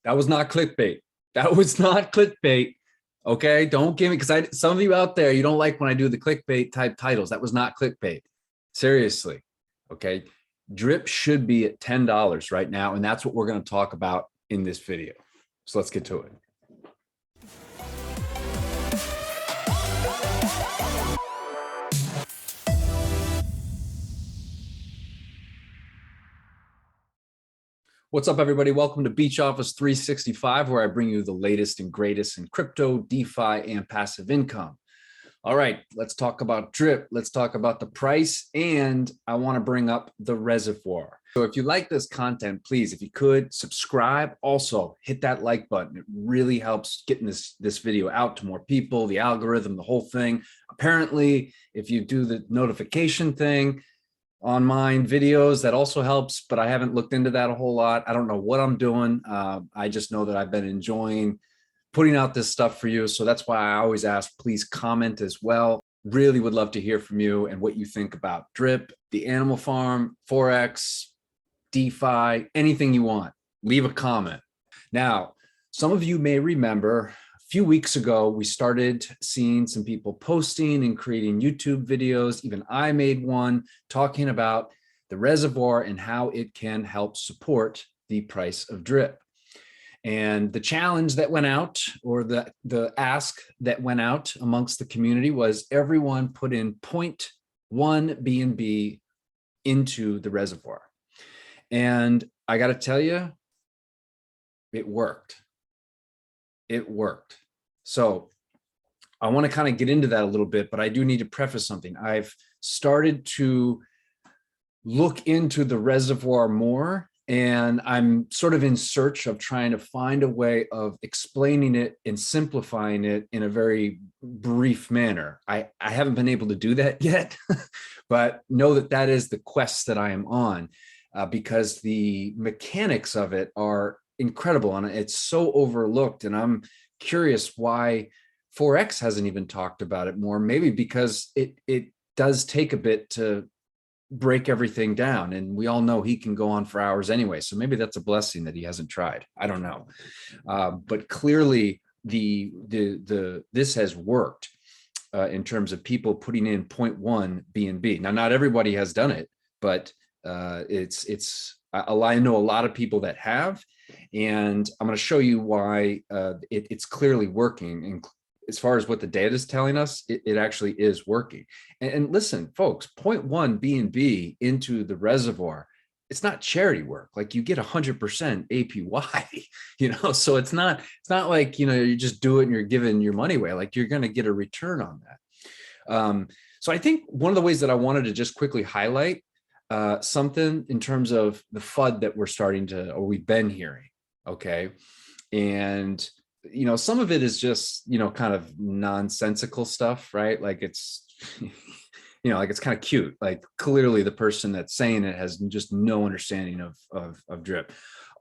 That was not clickbait. That was not clickbait. Okay, don't give me, because some of you out there, you don't like when I do the clickbait type titles. That was not clickbait. Seriously. Okay. Drip should be at $10 right now, and that's what we're going to talk about in this video. So let's get to it. What's up, everybody? Welcome to Beach Office 365, where I bring you the latest and greatest in crypto, DeFi, and passive income. All right, let's talk about Drip. Let's talk about the price, and I want to bring up the Reservoir. So if you like this content, please, if you could, subscribe. Also, hit that like button. It really helps getting this video out to more people, the algorithm, the whole thing. Apparently, if you do the notification thing on mine videos, that also helps, but I haven't looked into that a whole lot. I don't know what I'm doing. I just know that I've been enjoying putting out this stuff for you. So that's why I always ask, please comment as well. Really would love to hear from you and what you think about Drip, the animal farm, Forex, DeFi, anything you want. Leave a comment. Now, some of you may remember a few weeks ago, we started seeing some people posting and creating YouTube videos. Even I made one talking about the Reservoir and how it can help support the price of Drip. And the challenge that went out, or the ask that went out amongst the community, was everyone put in 0.1 BNB into the Reservoir. And I got to tell you, it worked. It worked. So I want to kind of get into that a little bit, but I do need to preface something. I've started to look into the Reservoir more, and I'm sort of in search of trying to find a way of explaining it and simplifying it in a very brief manner. I haven't been able to do that yet, but know that that is the quest that I am on, because the mechanics of it are incredible and it's so overlooked. And I'm curious why Forex hasn't even talked about it more. Maybe because it does take a bit to break everything down, and we all know he can go on for hours anyway. So maybe that's a blessing that he hasn't tried. I don't know, but clearly this has worked in terms of people putting in 0.1 BNB. Now, not everybody has done it, but I know a lot of people that have, and I'm going to show you why it's clearly working. And as far as what the data is telling us, it actually is working. And listen, folks, 0.1 BNB into the Reservoir, it's not charity work. Like, you get 100% APY, so it's not like, you just do it and you're giving your money away. Like, you're going to get a return on that. So I think one of the ways that I wanted to just quickly highlight something in terms of the FUD that we've been hearing. Okay. And some of it is just, kind of nonsensical stuff, right? Like, it's, like, it's kind of cute. Like, clearly the person that's saying it has just no understanding of Drip.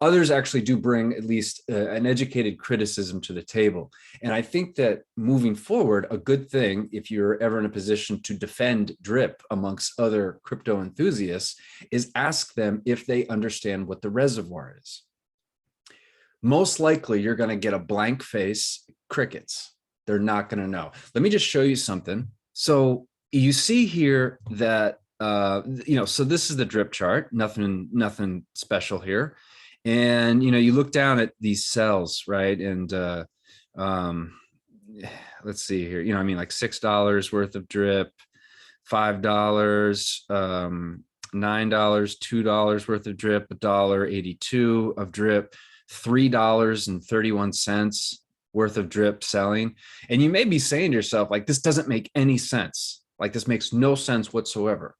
Others actually do bring at least an educated criticism to the table. And I think that moving forward, a good thing, if you're ever in a position to defend Drip amongst other crypto enthusiasts, is ask them if they understand what the Reservoir is. Most likely you're going to get a blank face, crickets. They're not going to know. Let me just show you something. So you see here that, so this is the Drip chart, nothing special here. And, you look down at these cells, right? And let's see here, like $6 worth of Drip, $5, $9, $2 worth of Drip, $1.82 of Drip, $3.31 worth of Drip selling. And you may be saying to yourself, like, this doesn't make any sense. Like, this makes no sense whatsoever.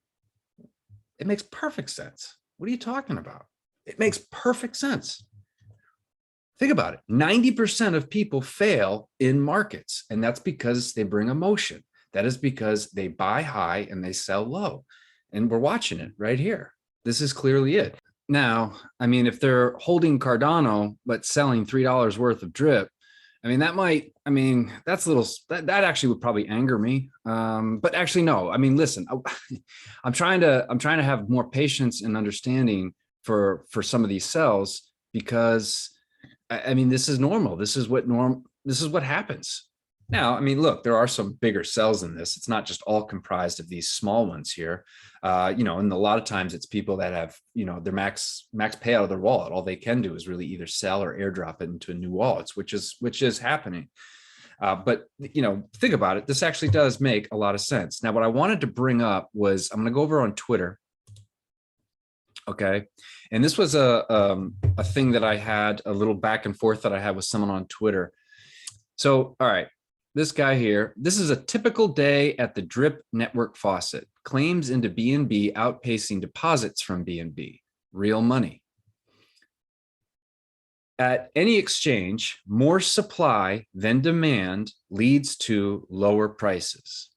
It makes perfect sense. What are you talking about? It makes perfect sense. Think about it. 90% of people fail in markets, and that's because they bring emotion. That is because they buy high and they sell low. And we're watching it right here. This is clearly it. Now, if they're holding Cardano but selling $3 worth of Drip, that's that actually would probably anger me. But actually, no. Listen, I'm trying to have more patience and understanding for some of these cells, because I mean, this is normal. This is what happens. Now, I mean, look, there are some bigger cells in this. It's not just all comprised of these small ones here. And a lot of times it's people that have, their max payout of their wallet. All they can do is really either sell or airdrop it into a new wallet, which is happening. But think about it. This actually does make a lot of sense. Now, what I wanted to bring up was I'm going to go over on Twitter. Okay. And this was a thing that I had, a little back and forth that I had with someone on Twitter. So, all right, this guy here, this is a typical day at the Drip network Faucet. Claims into BNB outpacing deposits from BNB. Real money. At any exchange, more supply than demand leads to lower prices.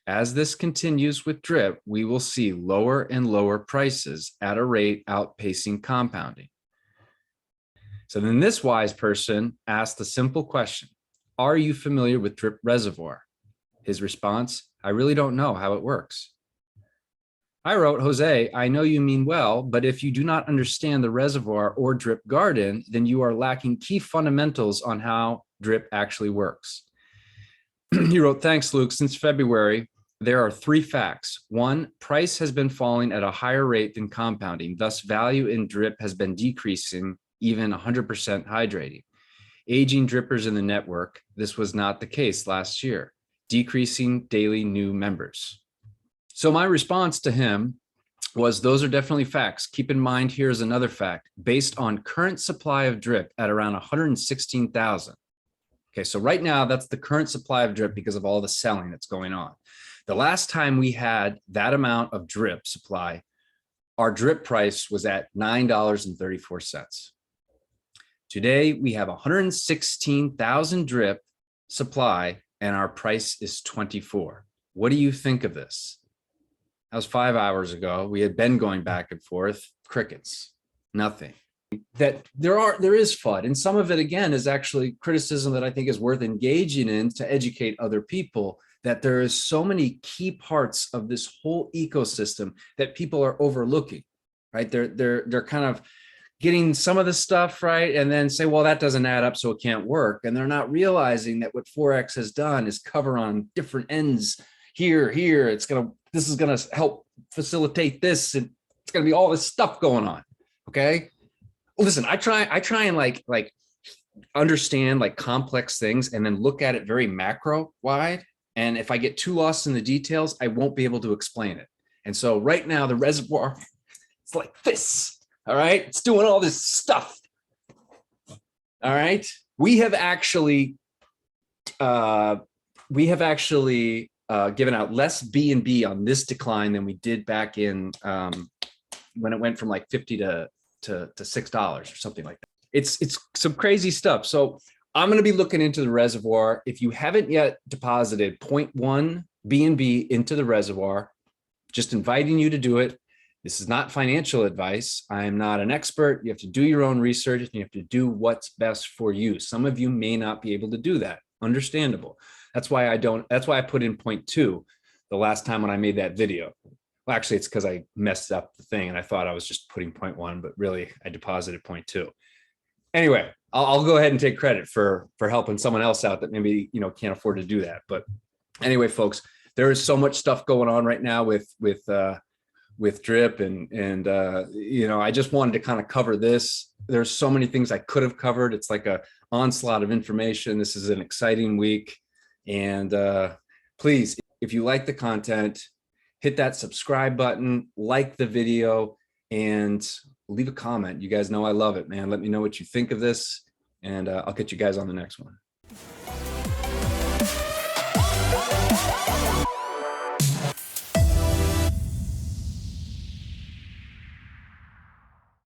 As this continues with Drip, we will see lower and lower prices at a rate outpacing compounding. So then this wise person asked the simple question, are you familiar with Drip Reservoir? His response, I really don't know how it works. I wrote, Jose, I know you mean well, but if you do not understand the reservoir or Drip Garden, then you are lacking key fundamentals on how Drip actually works. He wrote, thanks, Luke. Since February, there are 3 facts. 1, price has been falling at a higher rate than compounding. Thus, value in Drip has been decreasing, even 100% hydrating. Aging drippers in the network, this was not the case last year. Decreasing daily new members. So my response to him was, those are definitely facts. Keep in mind, here's another fact. Based on current supply of Drip at around 116,000. Okay, so right now, that's the current supply of Drip because of all the selling that's going on. The last time we had that amount of Drip supply, our Drip price was at $9.34. Today, we have 116,000 Drip supply and our price is 24. What do you think of this? That was 5 hours ago. We had been going back and forth, crickets, nothing. That there is FUD, and some of it again is actually criticism that I think is worth engaging in to educate other people, that there is so many key parts of this whole ecosystem that people are overlooking, right? They're kind of getting some of the stuff right and then say, well, that doesn't add up, so it can't work. And they're not realizing that what Forex has done is cover on different ends here. This is gonna help facilitate this, and it's gonna be all this stuff going on. Okay. Listen, I try and like understand like complex things and then look at it very macro wide. And if I get too lost in the details, I won't be able to explain it. And so right now the reservoir, it's like this. All right. It's doing all this stuff. All right. We have actually given out less BNB on this decline than we did back in when it went from like 50 to $6 or something like that. It's some crazy stuff. So I'm going to be looking into the reservoir. If you haven't yet deposited 0.1 BNB into the reservoir, just inviting you to do it. This is not financial advice. I am not an expert. You have to do your own research and you have to do what's best for you. Some of you may not be able to do that. Understandable. That's why I put in 0.2 the last time when I made that video. Well, actually, it's because I messed up the thing and I thought I was just putting 0.1, but really I deposited 0.2. Anyway, I'll go ahead and take credit for helping someone else out that maybe can't afford to do that. But anyway, folks, there is so much stuff going on right now with Drip and I just wanted to kind of cover this. There's so many things I could have covered. It's like a onslaught of information. This is an exciting week. And please, if you like the content, hit that subscribe button, like the video, and leave a comment. You guys know I love it, man. Let me know what you think of this, and I'll catch you guys on the next one.